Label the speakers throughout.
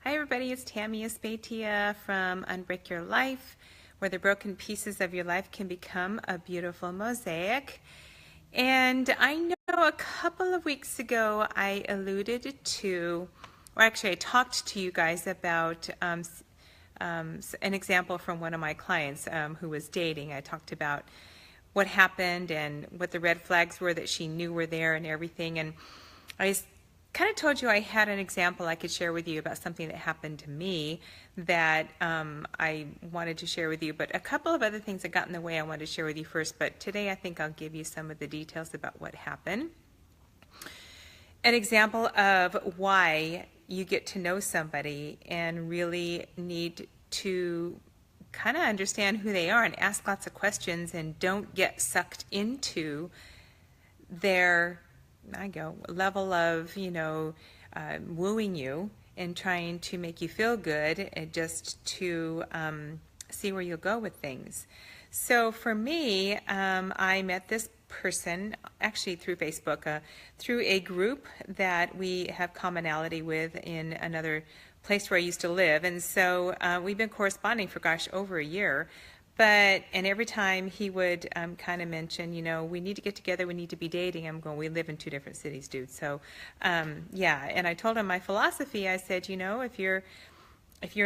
Speaker 1: Hi everybody, it's Tammy Espatia from Unbreak Your Life, where the broken pieces of your life can become a beautiful mosaic. And I know a couple of weeks ago I alluded to, or actually I talked to you guys about an example from one of my clients who was dating. I talked about what happened and what the red flags were that she knew were there and everything. And I kind of told you I had an example I could share with you about something that happened to me that I wanted to share with you. But a couple of other things that got in the way I wanted to share with you first. But today I think I'll give you some of the details about what happened. An example of why you get to know somebody and really need to kind of understand who they are and ask lots of questions and don't get sucked into their level of, wooing you and trying to make you feel good and just to see where you'll go with things. So for me, I met this person actually through Facebook, through a group that we have commonality with in another place where I used to live. And so we've been corresponding for, over a year. And every time he would kind of mention, we need to get together, we need to be dating. I'm going, we live in two different cities, dude. So, yeah. And I told him my philosophy. I said, if you're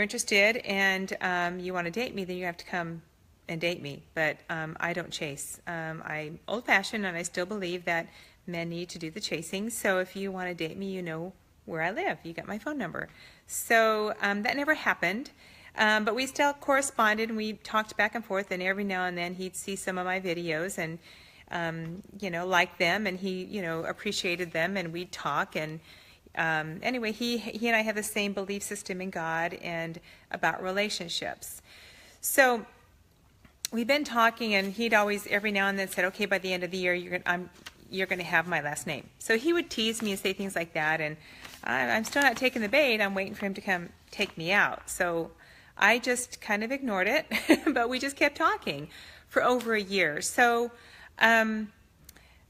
Speaker 1: interested and you want to date me, then you have to come and date me. But I don't chase. I'm old-fashioned, and I still believe that men need to do the chasing. So if you want to date me, you know where I live. You got my phone number. So that never happened. But we still corresponded, and we talked back and forth, and every now and then he'd see some of my videos and, like them, and he, appreciated them, and we'd talk. And anyway, he and I have the same belief system in God and about relationships. So we've been talking, and he'd always, every now and then said, okay, by the end of the year, you're going to have my last name. So he would tease me and say things like that, and I'm still not taking the bait. I'm waiting for him to come take me out. So I just kind of ignored it, but we just kept talking for over a year. So my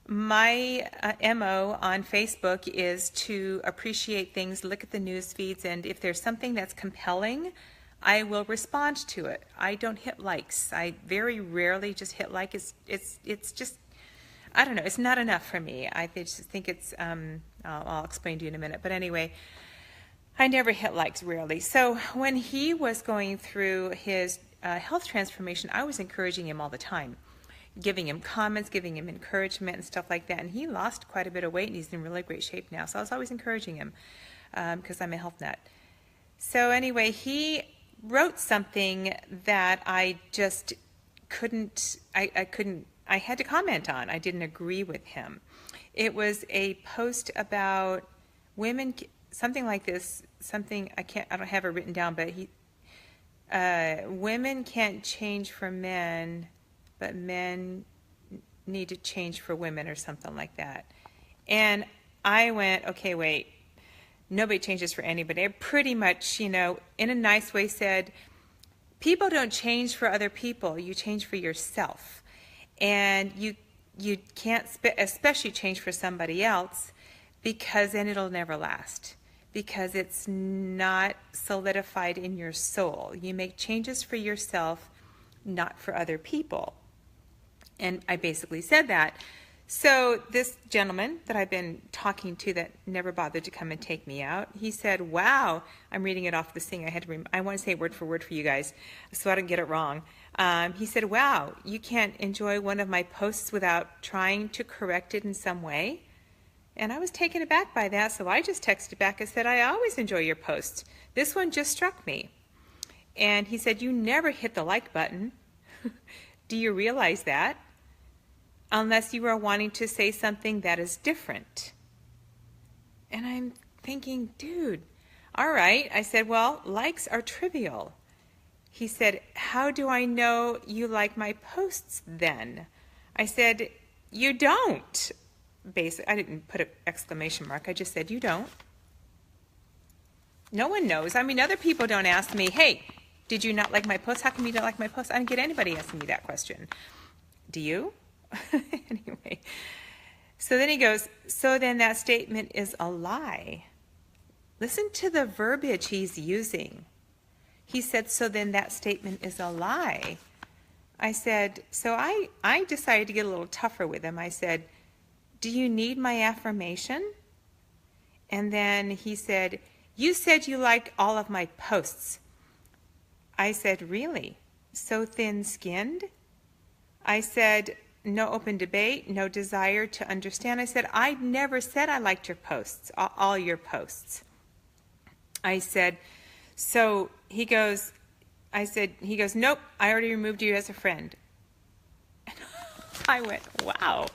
Speaker 1: MO on Facebook is to appreciate things, look at the news feeds, and if there's something that's compelling, I will respond to it. I don't hit likes. I very rarely just hit like. It's just, I don't know, it's not enough for me. I just think it's, I'll explain to you in a minute. But anyway, I never hit likes, rarely. So when he was going through his health transformation, I was encouraging him all the time, giving him comments, giving him encouragement and stuff like that. And he lost quite a bit of weight, and he's in really great shape now. So I was always encouraging him because I'm a health nut. So anyway, he wrote something that I just couldn't, I had to comment on. I didn't agree with him. It was a post about women, something like this, I don't have it written down, but women can't change for men, but men need to change for women, or something like that. And I went, okay, wait, nobody changes for anybody. I pretty much, in a nice way said, people don't change for other people, you change for yourself. And you can't especially change for somebody else, because then it'll never last, because it's not solidified in your soul. You make changes for yourself, not for other people. And I basically said that. So this gentleman that I've been talking to that never bothered to come and take me out, he said, wow, I'm reading it off this thing. I want to say it word for word for you guys so I don't get it wrong. He said, wow, you can't enjoy one of my posts without trying to correct it in some way? And I was taken aback by that, so I just texted back and said, I always enjoy your posts. This one just struck me. And he said, you never hit the like button. Do you realize that? Unless you are wanting to say something that is different. And I'm thinking, dude, all right. I said, well, likes are trivial. He said, how do I know you like my posts then? I said, you don't. Basically, I didn't put an exclamation mark. I just said, you don't. No one knows. I mean, other people don't ask me, hey, did you not like my post? How come you don't like my post? I don't get anybody asking me that question. Do you? Anyway, so then he goes, so then that statement is a lie. Listen to the verbiage he's using. He said, so then that statement is a lie. I said, so I decided to get a little tougher with him. I said, do you need my affirmation? And then he said, you said you liked all of my posts. I said, really? So thin-skinned? I said, no open debate, no desire to understand. I said, I never said I liked your posts, all your posts. I said, so he goes, nope, I already removed you as a friend. I went, wow.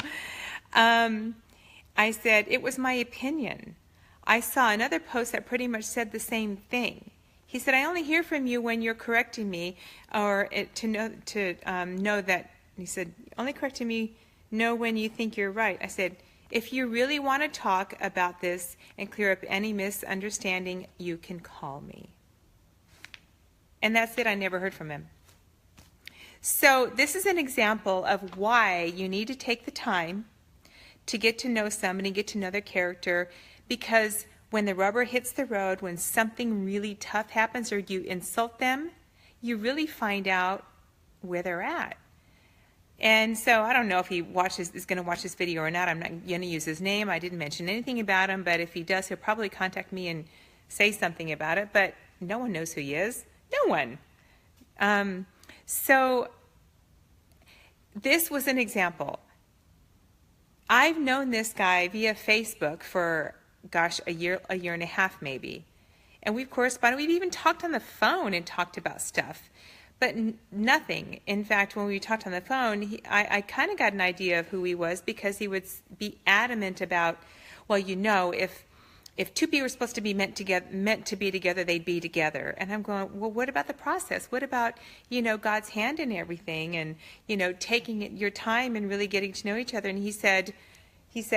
Speaker 1: I said, it was my opinion. I saw another post that pretty much said the same thing. He said, I only hear from you when you're correcting me, or to know that, he said, only correcting me, know when you think you're right. I said, if you really want to talk about this and clear up any misunderstanding, you can call me. And that's it. I never heard from him. So this is an example of why you need to take the time to get to know somebody, get to know their character, because when the rubber hits the road, when something really tough happens or you insult them, you really find out where they're at. And so I don't know if he is going to watch this video or not. I'm not going to use his name. I didn't mention anything about him, but if he does, he'll probably contact me and say something about it. But no one knows who he is. No one. So this was an example. I've known this guy via Facebook for, gosh, a year and a half maybe. And we've corresponded. We've even talked on the phone and talked about stuff. But nothing. In fact, when we talked on the phone, I kind of got an idea of who he was, because he would be adamant about, well, you know, if two people were supposed to be meant to be together, they'd be together. And I'm going, well, what about the process? What about, you know, God's hand in everything, and, you know, taking your time and really getting to know each other? And he said,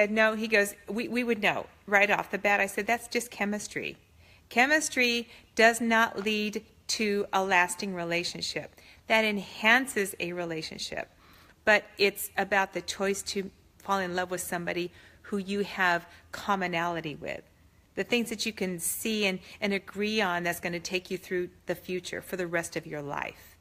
Speaker 1: no. He goes, we would know right off the bat. I said, that's just chemistry. Chemistry does not lead to a lasting relationship. That enhances a relationship. But it's about the choice to fall in love with somebody who you have commonality with. The things that you can see and agree on, that's going to take you through the future for the rest of your life.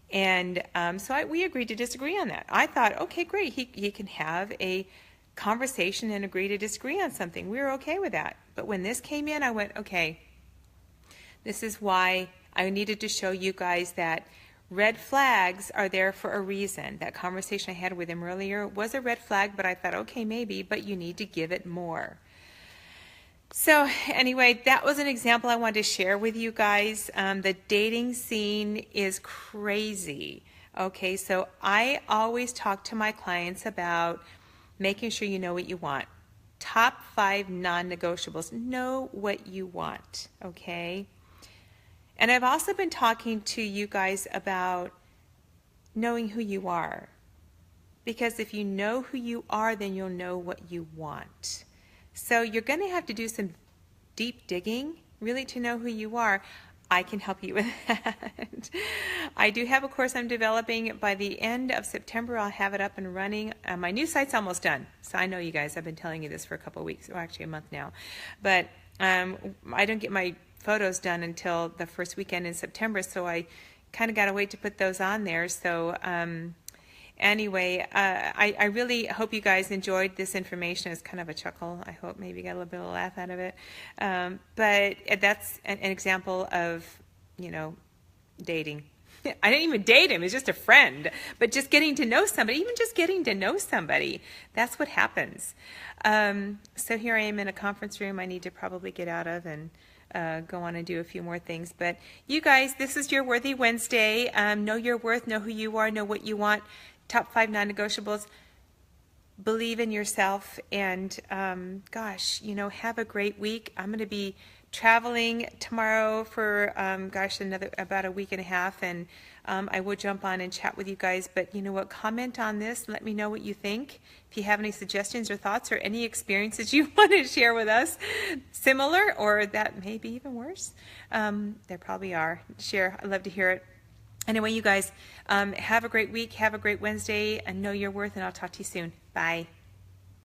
Speaker 1: And so we agreed to disagree on that. I thought, okay, great. He can have a conversation and agree to disagree on something. We were okay with that. But when this came in, I went, okay, this is why I needed to show you guys that red flags are there for a reason. That conversation I had with him earlier was a red flag, but I thought, okay, maybe, but you need to give it more. So anyway, that was an example I wanted to share with you guys. The dating scene is crazy. Okay, so I always talk to my clients about making sure you know what you want. Top 5 non-negotiables. Know what you want, okay? And I've also been talking to you guys about knowing who you are. Because if you know who you are, then you'll know what you want. So you're going to have to do some deep digging, really, to know who you are. I can help you with that. I do have a course I'm developing. By the end of September, I'll have it up and running. My new site's almost done. So I know you guys, I've been telling you this for a couple of weeks, or actually a month now. But I don't get my photos done until the first weekend in September, so I kind of got to wait to put those on there. So anyway, I really hope you guys enjoyed this information. It's kind of a chuckle. I hope maybe you got a little bit of a laugh out of it. But that's an example of, you know, dating. I didn't even date him. He's just a friend. But just getting to know somebody, even just getting to know somebody, that's what happens. So here I am in a conference room I need to probably get out of and go on and do a few more things. But you guys, this is your Worthy Wednesday. Know your worth, know who you are, know what you want. Top 5 non-negotiables. Believe in yourself, and gosh, you know, have a great week. I'm going to be traveling tomorrow for about a week and a half, and I will jump on and chat with you guys. But you know what, comment on this, let me know what you think. If you have any suggestions or thoughts or any experiences you want to share with us, similar or that may be even worse, there probably are. Share, I'd love to hear it. Anyway, you guys, have a great week, have a great Wednesday, and know your worth, and I'll talk to you soon. Bye.